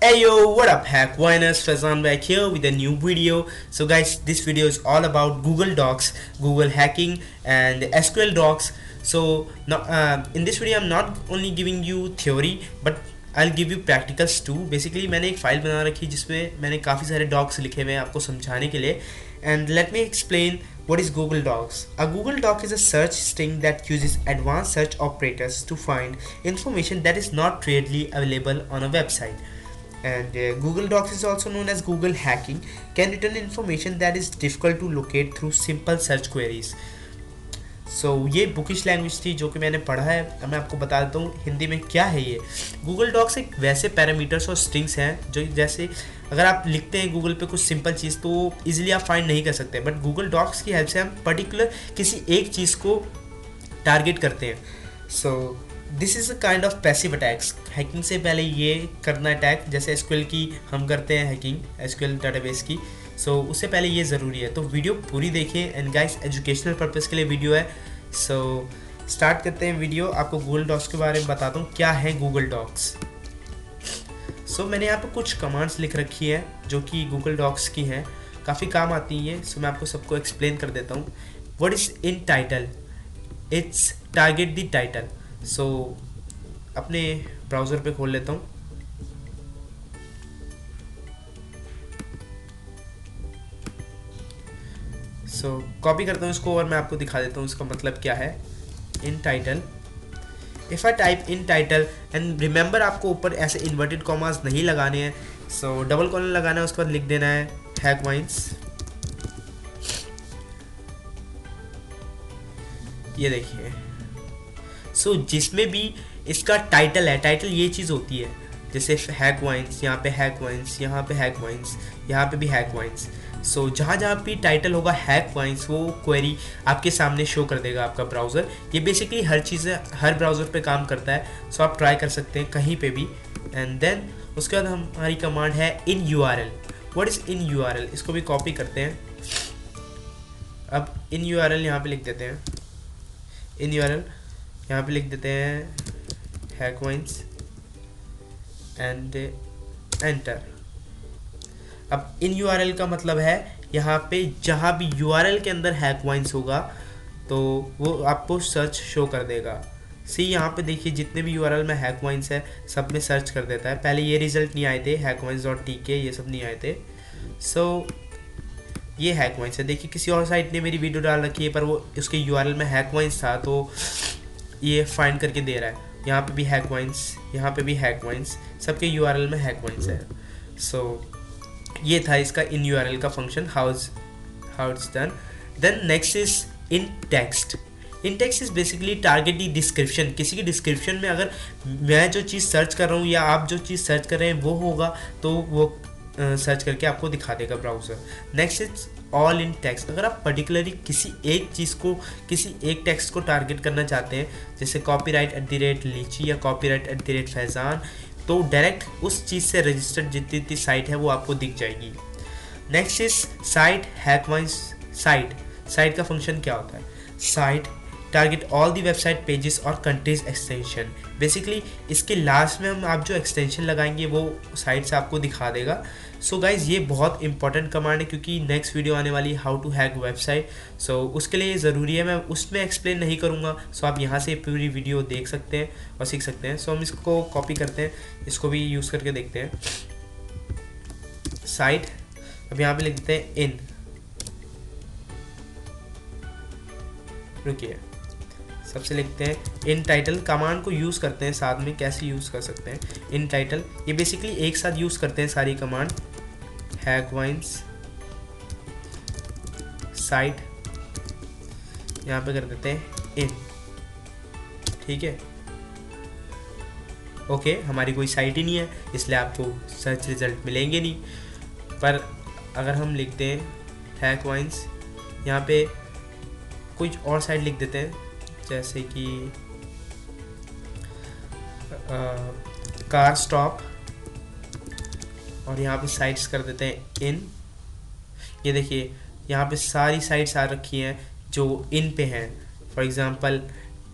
Hey yo, what up hack whiners, Fazan back here with a new video. So guys, this video is all about Google Docs, Google hacking and SQL Docs. So now in this video I'm not only giving you theory but I'll give you practicals too. Basically मैंने एक file बना रखी है जिसमें मैंने काफ़ी सारे docs लिखे हुए हैं आपको समझाने के लिए. And let me explain what is Google Docs. A Google Doc is a search string that uses advanced search operators to find information that is not readily available on a website. And Google Docs is also known as Google hacking, can return information that is difficult to locate through simple search queries. So ये bookish language थी जो कि मैंने पढ़ा है. अब मैं आपको बता देता हूँ हिंदी में क्या है ये. गूगल डॉक्स एक वैसे पैरामीटर्स और स्ट्रिंग्स हैं जो जैसे अगर आप लिखते हैं गूगल पे कुछ सिंपल चीज़ तो इजीली आप फाइंड नहीं कर सकते, बट गूगल डॉक्स की हेल्प से हम पर्टिकुलर किसी एक चीज़ को टारगेट करते हैं. So this is a kind of passive attacks. Hacking से पहले ये करना अटैक, जैसे एसक्यूएल की हम करते हैं हैकिंग, एसक्यूएल डाटाबेस की. सो उससे पहले ये ज़रूरी है, तो वीडियो पूरी देखिए. एंड गाइस एजुकेशनल पर्पज़ के लिए वीडियो है. सो स्टार्ट करते हैं वीडियो. आपको गूगल डॉक्स के बारे में बताता हूँ क्या है गूगल डॉक्स. सो मैंने यहाँ पर कुछ कमांड्स लिख रखी है जो कि गूगल डॉक्स की हैं, काफ़ी काम आती हैं. सो मैं आपको सबको एक्सप्लेन कर देता हूँ. What is in title? It's target the title. So अपने ब्राउज़र पे खोल लेता हूँ. सो कॉपी करता हूँ इसको और मैं आपको दिखा देता हूँ इसका मतलब क्या है. इन title, if I type in title and remember आपको ऊपर ऐसे इन्वर्टेड कॉमास नहीं लगाने हैं. सो डबल कॉलन लगाना है, उसके बाद लिख देना है हैकवाइंस. ये देखिए. सो जिसमें भी इसका टाइटल है, टाइटल ये चीज़ होती है, जैसे हैकवाइंस, यहाँ पे हैकवाइंस, यहाँ पे हैकवाइंस, यहाँ पे भी हैकवाइंस. सो जहाँ जहाँ भी टाइटल होगा हैकवाइंस वो क्वेरी आपके सामने शो कर देगा आपका ब्राउज़र. ये बेसिकली हर चीज़ हर ब्राउज़र पे काम करता है. सो आप ट्राई कर सकते हैं कहीं पे भी. एंड देन उसके बाद हमारी कमांड है इन URL. What is in URL? इसको भी कॉपी करते हैं. अब इन URL यहाँ पे लिख देते हैं. इन URL यहाँ पे लिख देते हैं हैकवाइंस एंड एंटर. अब इन URL का मतलब है यहाँ पे जहाँ भी URL के अंदर हैकवाइंस होगा तो वो आपको सर्च शो कर देगा. सी यहाँ पे देखिए जितने भी URL में हैकवाइंस है सब में सर्च कर देता है. पहले ये रिजल्ट नहीं आए थे, हैकवाइंस.tk ये सब नहीं आए थे. सो ये हैकवाइंस है. देखिए किसी और साइट ने मेरी वीडियो डाल रखी है पर वो उसके URL में हैकवाइंस था तो ये फाइंड करके दे रहा है. यहाँ पे भी हैकवाइंस, यहाँ पे भी हैकवाइंस, सबके URL में हैकवाइंस है. सो ये था इसका इन URL का function, how it's done. Then next is in text. In text is basically target the description. किसी की डिस्क्रिप्शन में अगर मैं जो चीज़ सर्च कर रहा हूँ या आप जो चीज़ सर्च कर रहे हैं वो होगा तो वो सर्च करके आपको दिखा देगा browser. Next is all in text. अगर आप पर्टिकुलरली किसी एक चीज़ को, किसी एक टेक्स्ट को टारगेट करना चाहते हैं, जैसे copyright@लीची या copyright@फैज़ान, तो डायरेक्ट उस चीज़ से रजिस्टर्ड जितनी साइट है वो आपको दिख जाएगी. नेक्स्ट इज साइट हैकवाइंस. साइट का फंक्शन क्या होता है? Site target all the website pages और कंट्रीज एक्सटेंशन. बेसिकली इसके लास्ट में हम आप जो एक्सटेंशन लगाएंगे वो साइट से आपको दिखा देगा. सो गाइज ये बहुत इंपॉर्टेंट कमांड है क्योंकि नेक्स्ट वीडियो आने वाली है हाउ टू हैक वेबसाइट. सो उसके लिए ये ज़रूरी है, मैं उसमें एक्सप्लेन नहीं करूँगा. सो आप यहाँ से पूरी वीडियो देख सकते हैं और सीख सकते हैं. सो हम इसको कॉपी करते हैं, इसको भी यूज़ करके देखते हैं. साइट, अब यहाँ पे लिख देते हैं इन. रुकिए, सबसे लिखते हैं इन टाइटल. कमांड को यूज़ करते हैं साथ में, कैसे यूज़ कर सकते हैं. इन टाइटल ये बेसिकली एक साथ यूज़ करते हैं सारी कमांड. हैकवाइंस साइट यहाँ पे कर देते हैं इन. ठीक है, ओके. हमारी कोई साइट ही नहीं है इसलिए आपको सर्च रिजल्ट मिलेंगे नहीं. पर अगर हम लिखते हैं हैकवाइंस, यहाँ पे कुछ और साइट लिख देते हैं जैसे कि कार स्टॉप और यहाँ पे साइट्स कर देते हैं इन. ये देखिए यहाँ पे सारी साइट्स आ रखी हैं जो इन पे हैं। फॉर एग्जांपल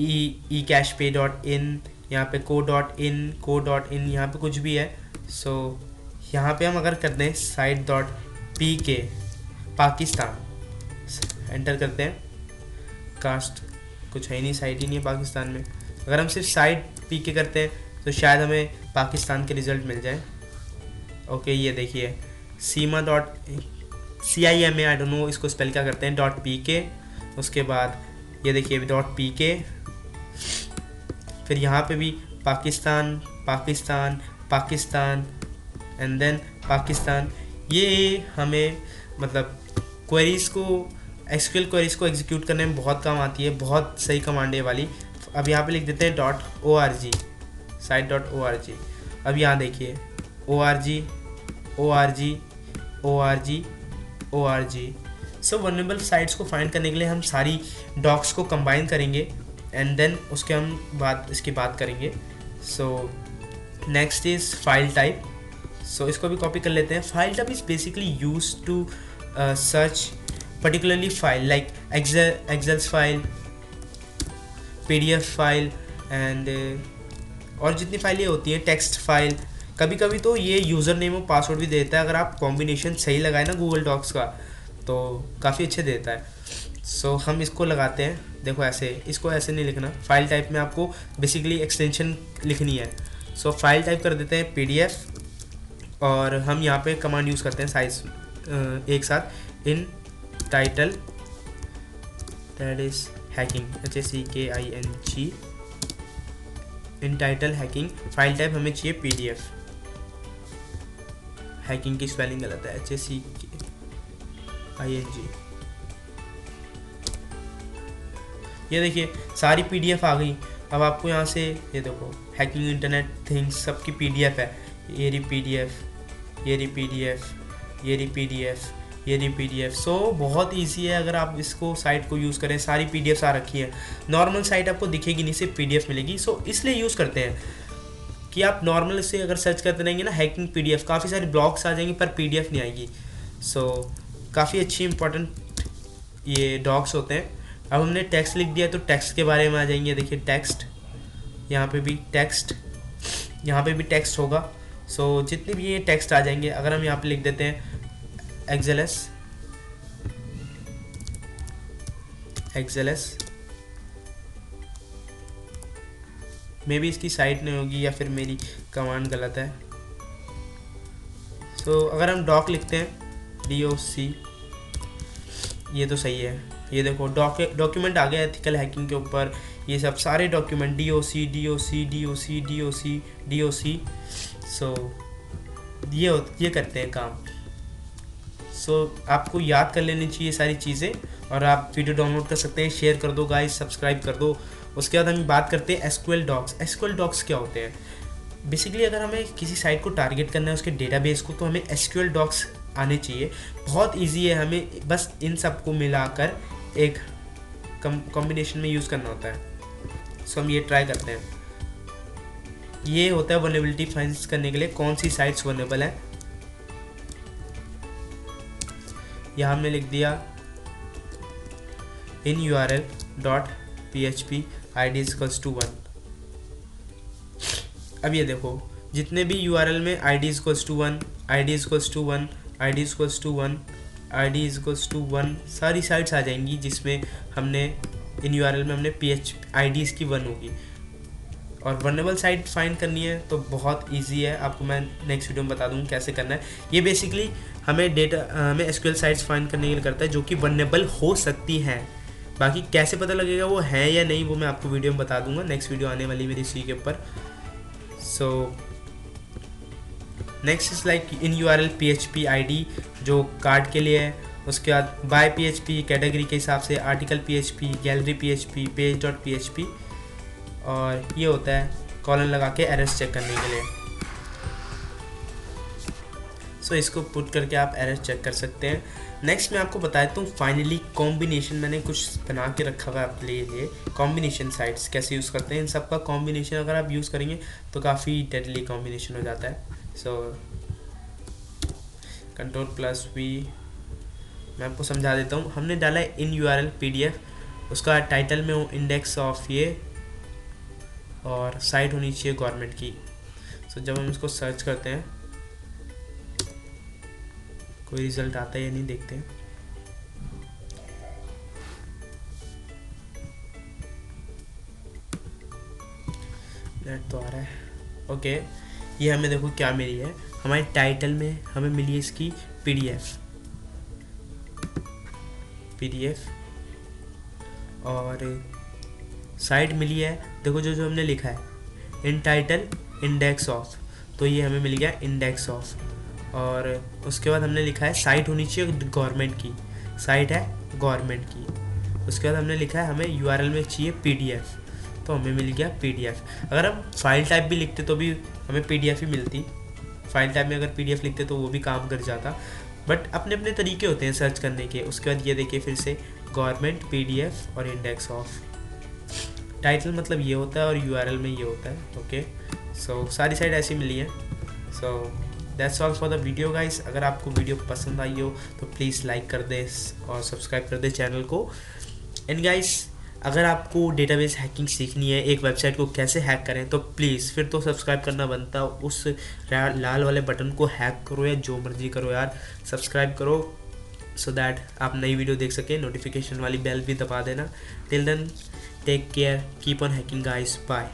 ई कैश पे डॉट इन, यहाँ पे को.इन यहाँ पे कुछ भी है। सो यहाँ पे हम अगर कर दें साइट डॉट पी के पाकिस्तान, एंटर करते हैं, कास्ट कुछ है ही नहीं, साइट ही नहीं है पाकिस्तान में। अगर हम सिर्फ साइट पी के करते हैं तो शायद हमें पाकिस्तान के रिज़ल्ट मिल जाए। ओके, ये देखिए Seema dot CIMA, I don't know इसको स्पेल क्या करते हैं, डॉट पी के। उसके बाद ये देखिए डॉट पी के, फिर यहाँ पे भी पाकिस्तान पाकिस्तान पाकिस्तान एंड देन पाकिस्तान। ये हमें मतलब क्वेरीज़ को, SQL क्वेरीज़ को एग्जीक्यूट करने में बहुत काम आती है, बहुत सही कमांड है वाली। अब यहाँ पे लिख देते हैं .org, site.org। अब यहाँ देखिए org। सो वल्नरेबल साइट्स को फाइंड करने के लिए हम सारी डॉक्स को कंबाइन करेंगे एंड देन उसके हम इसकी बात करेंगे। So next is file type. So इसको भी कॉपी कर लेते हैं। File type is basically use to search particularly file like Excel file, PDF file and और जितनी फाइलें होती हैं, टेक्स्ट फाइल। कभी कभी तो ये यूज़र नेम और पासवर्ड भी देता है, अगर आप कॉम्बिनेशन सही लगाए ना गूगल डॉक्स का तो काफ़ी अच्छे देता है। सो हम इसको लगाते हैं, देखो ऐसे, इसको ऐसे नहीं लिखना। फाइल टाइप में आपको बेसिकली एक्सटेंशन लिखनी है। सो फाइल टाइप कर देते हैं PDF और हम यहाँ पे कमांड यूज़ करते हैं साइज एक साथ, इन title that is hacking, HACKING, in title hacking. File type हमें चाहिए PDF, हैकिंग की स्पेलिंग गलत है, HACKING। ये देखिए सारी PDF आ गई। अब आपको यहाँ से ये देखो हैकिंग इंटरनेट थिंग्स सबकी PDF है, ये रही PDF, ये रही PDF, ये रही PDF, ये रही PDF। सो बहुत इजी है अगर आप इसको साइट को यूज़ करें। सारी PDFs आ रखी है। नॉर्मल साइट आपको दिखेगी नहीं, सिर्फ PDF मिलेगी। सो इसलिए यूज़ करते हैं कि आप नॉर्मल से अगर सर्च करते रहेंगे ना हैकिंग PDF, काफ़ी सारे ब्लॉग्स आ जाएंगे पर PDF नहीं आएगी। सो काफ़ी अच्छी इंपॉर्टेंट ये डॉक्स होते हैं। अब हमने टेक्स्ट लिख दिया तो टेक्स्ट के बारे में आ जाएंगे। देखिए टेक्स्ट, यहाँ पे भी टेक्स्ट, यहाँ पे भी टेक्स्ट होगा। सो जितने भी ये टेक्स्ट आ जाएंगे, अगर हम यहाँ पे लिख देते हैं XLS, मे बी इसकी साइट नहीं होगी या फिर मेरी कमांड गलत है। सो अगर हम डॉक लिखते हैं DOC, ये तो सही है। ये देखो डॉक्यूमेंट आ गया एथिकल हैकिंग के ऊपर, ये सब सारे डॉक्यूमेंट DOC। सो ये करते हैं काम। सो आपको याद कर लेनी चाहिए सारी चीज़ें और आप वीडियो डाउनलोड कर सकते हैं। शेयर कर दो गाइस, सब्सक्राइब कर दो। उसके बाद हम बात करते हैं SQL डॉक्स। SQL डॉक्स क्या होते हैं? बेसिकली अगर हमें किसी साइट को टारगेट करना है, उसके डेटाबेस को, तो हमें SQL डॉक्स आने चाहिए। बहुत इजी है, हमें बस इन सब को मिलाकर एक कॉम्बिनेशन में यूज़ करना होता है। सो हम ये ट्राई करते हैं। ये होता है वल्नरेबिलिटी फाइंड करने के लिए कौन सी साइट्स वल्नरेबल है। यहाँ हमने लिख दिया in url.php id = 1। अब ये देखो जितने भी URL में id = 1, id = 1, id = 1, id = 1 सारी साइट्स आ जाएंगी जिसमें हमने इन URL में हमने PHP IDs की 1 होगी। और वल्नरेबल साइट फाइंड करनी है तो बहुत इजी है, आपको मैं नेक्स्ट वीडियो में बता दूँगा कैसे करना है। ये बेसिकली हमें SQL साइट्स फाइंड करने के लिए करता है जो कि वल्नरेबल हो सकती हैं। बाकी कैसे पता लगेगा वो है या नहीं, वो मैं आपको वीडियो में बता दूंगा। नेक्स्ट वीडियो आने वाली मेरी इसी के ऊपर। सो next is like in URL PHP ID जो कार्ड के लिए है। उसके बाद बाय PHP कैटेगरी के हिसाब से, article PHP, gallery PHP, page.php, और ये होता है कॉलन लगा के एरर्स चेक करने के लिए। सो इसको पुट करके आप एरर्स चेक कर सकते हैं। नेक्स्ट मैं आपको बताता हूँ फाइनली कॉम्बिनेशन। मैंने कुछ बना के रखा हुआ है आपके लिए, कॉम्बिनेशन साइट्स कैसे यूज़ करते हैं। इन सब का कॉम्बिनेशन अगर आप यूज़ करेंगे तो काफ़ी डेडली कॉम्बिनेशन हो जाता है। सो Ctrl+V, मैं आपको समझा देता हूँ। हमने डाला है इन URL PDF, उसका टाइटल में हो इंडेक्स ऑफ ये, और साइट होनी चाहिए गवर्नमेंट की। सो जब हम इसको सर्च करते हैं कोई रिजल्ट आता है या नहीं देखते हैं। नेट तो आ रहा है। ओके, ये हमें देखो क्या मिली है, हमारे टाइटल में हमें मिली है इसकी PDF, और साइट मिली है, देखो जो हमने लिखा है इन टाइटल इंडेक्स ऑफ, तो ये हमें मिल गया इंडेक्स ऑफ। और उसके बाद हमने लिखा है साइट होनी चाहिए गवर्नमेंट की, साइट है गवर्नमेंट की। उसके बाद हमने लिखा है हमें URL में चाहिए PDF, तो हमें मिल गया PDF। अगर हम फाइल टाइप भी लिखते तो भी हमें PDF ही मिलती, फाइल टाइप में अगर PDF लिखते तो वो भी काम कर जाता, बट अपने अपने तरीके होते हैं सर्च करने के। उसके बाद ये देखिए फिर से गवर्नमेंट, PDF और इंडेक्स ऑफ। टाइटल मतलब ये होता है और URL में ये होता है। ओके, सो सारी साइड ऐसी मिली है। So that's all for the video guys. अगर आपको वीडियो पसंद आई हो तो प्लीज़ लाइक कर दे और सब्सक्राइब कर दे चैनल को। एंड गाइस, अगर आपको डेटाबेस हैकिंग सीखनी है, एक वेबसाइट को कैसे हैक करें, तो प्लीज़ फिर तो सब्सक्राइब करना बनता, उस लाल वाले बटन को हैक करो या जो मर्जी करो यार, सब्सक्राइब करो सो दैट आप नई वीडियो देख सकें। नोटिफिकेशन वाली बेल भी दबा देना। Till then, take care, keep on hacking guys, bye.